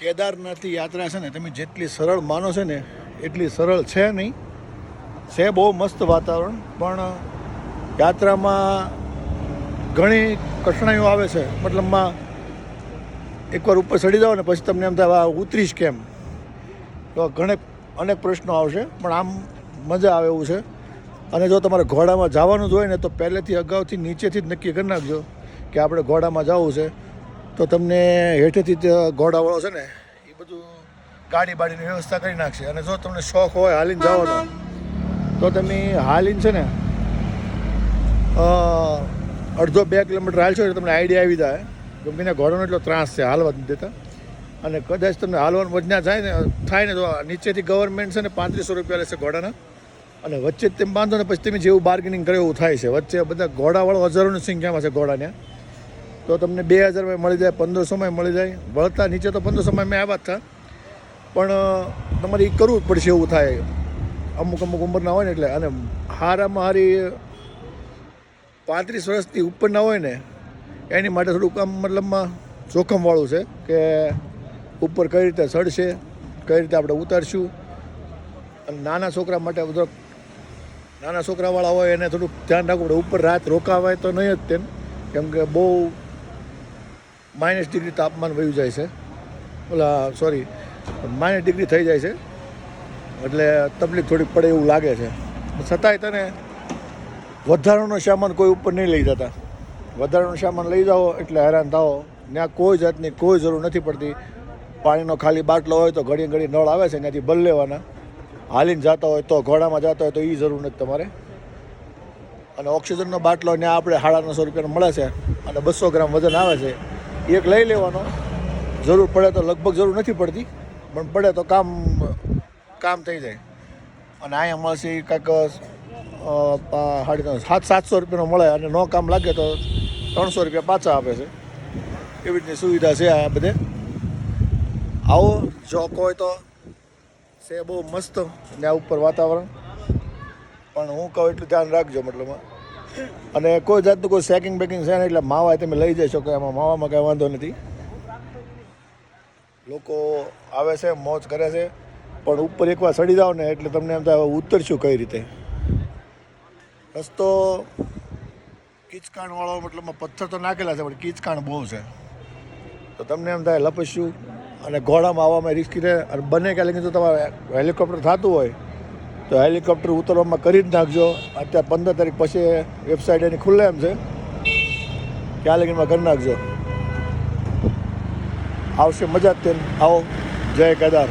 કેદારનાથની યાત્રા છે ને તમે જેટલી સરળ માનો છે ને એટલી સરળ છે નહીં. છે બહુ મસ્ત વાતાવરણ, પણ યાત્રામાં ઘણી કઠણાઈઓ આવે છે. મતલબમાં એકવાર ઉપર ચડી જાઓ ને પછી તમને એમ થાય ઉતરીશ કેમ, તો અનેક પ્રશ્નો આવશે. પણ આમ મજા આવે એવું છે. અને જો તમારે ઘોડામાં જવાનું જ હોય ને તો પહેલેથી અગાઉથી નીચેથી જ નક્કી કરી નાખજો કે આપણે ઘોડામાં જવું છે. તો તમને હેઠેથી જ ઘોડાવાળો છે ને એ બધું ગાડી બાડીની વ્યવસ્થા કરી નાખશે. અને જો તમને શોખ હોય હાલીને જવાનો તો તમે હાલીને છે ને 1.5-2 કિલોમીટર હાલશો એટલે તમને આઈડિયા આવી જાય. કેમ કે ઘોડાનો એટલો ત્રાસ છે, હાલવા નથી દેતા. અને કદાચ તમને હાલવાનું વજના થાય ને તો નીચેથી ગવર્મેન્ટ છે ને 3500 રૂપિયા લેશે ઘોડાના. અને વચ્ચે જ તમે બાંધો ને પછી તમે જેવું બાર્ગેનિંગ કરે એવું થાય છે. વચ્ચે બધા ઘોડાવાળો હજારોની સંખ્યામાં છે ઘોડાને. તો તમને 2000 મળી જાય, 1500 મળી જાય. વળતા નીચે તો 1500 મેં આવ્યા જ હતા, પણ તમારે એ કરવું જ પડશે એવું થાય અમુક ઉંમરના હોય ને એટલે. અને હારામાં હારી 35 વર્ષથી ઉપરના હોય ને એની માટે થોડુંક આમ મતલબમાં જોખમવાળું છે કે ઉપર કઈ રીતે ચડશે, કઈ રીતે આપણે ઉતારશું. અને નાના છોકરા માટે બધો નાના છોકરાવાળા હોય એને થોડુંક ધ્યાન રાખવું પડે. ઉપર રાત રોકાવાય તો નહીં જ તેમ, કેમ કે બહુ -ડિગ્રી તાપમાન વયું જાય છે. -ડિગ્રી થઈ જાય છે, એટલે તકલીફ થોડીક પડે એવું લાગે છે. છતાંય તને વધારાનો સામાન કોઈ ઉપર નહીં લઈ જતા. વધારાનો સામાન લઈ જાઓ એટલે હેરાન થાઓ. ત્યાં કોઈ જાતની કોઈ જરૂર નથી પડતી. પાણીનો ખાલી બાટલો હોય તો ઘડી ઘડી નળ આવે છે ત્યાંથી ભરી લેવાના. હાલીને જતા હોય તો, ઘોડામાં જતા હોય તો એ જરૂર નથી તમારે. અને ઓક્સિજનનો બાટલો ત્યાં આપણે 950 રૂપિયાનો મળે છે અને 200 ગ્રામ વજન આવે છે. એક લઈ લેવાનો. જરૂર પડે તો, લગભગ જરૂર નથી પડતી, પણ પડે તો કામ થઈ જાય. અને અહીંયા મળશે કાંઈક 700 રૂપિયાનો મળે. અને ન કામ લાગે તો 300 રૂપિયા પાછા આપે છે. એવી રીતની સુવિધા છે આ બધે. આવો જોક હોય તો છે બહુ મસ્ત ત્યાં ઉપર વાતાવરણ. પણ હું કહું એટલું ધ્યાન રાખજો મતલબમાં. અને કોઈ જાતનું કોઈ શેકિંગ બેકિંગ છે ને એટલે માવા તમે લઈ જઈ શકો. એમાં માવામાં કાંઈ વાંધો નથી. લોકો આવે છે, મોજ કરે છે. પણ ઉપર એકવાર ચડી જાઓ ને એટલે તમને એમ થાય ઉતરશું કઈ રીતે. રસ્તો કીચકાણવાળો, મતલબમાં પથ્થર તો નાખેલા છે પણ કીચકાણ બહુ છે. તો તમને એમ થાય લપસ્યું. અને ઘોડામાં આવવામાં રિસ્કી રહે. અને બને ક્યાં લગી જો તમારે હેલિકોપ્ટર થતું હોય તો હેલિકોપ્ટર ઉતરવામાં કરી જ નાખજો. અત્યારે 15 તારીખ પછી વેબસાઇટ એની ખુલ્લે એમ છે, ક્યાં લગીમાં કરી નાખજો. આવશે મજા જ તેને. આવો. જય કેદાર.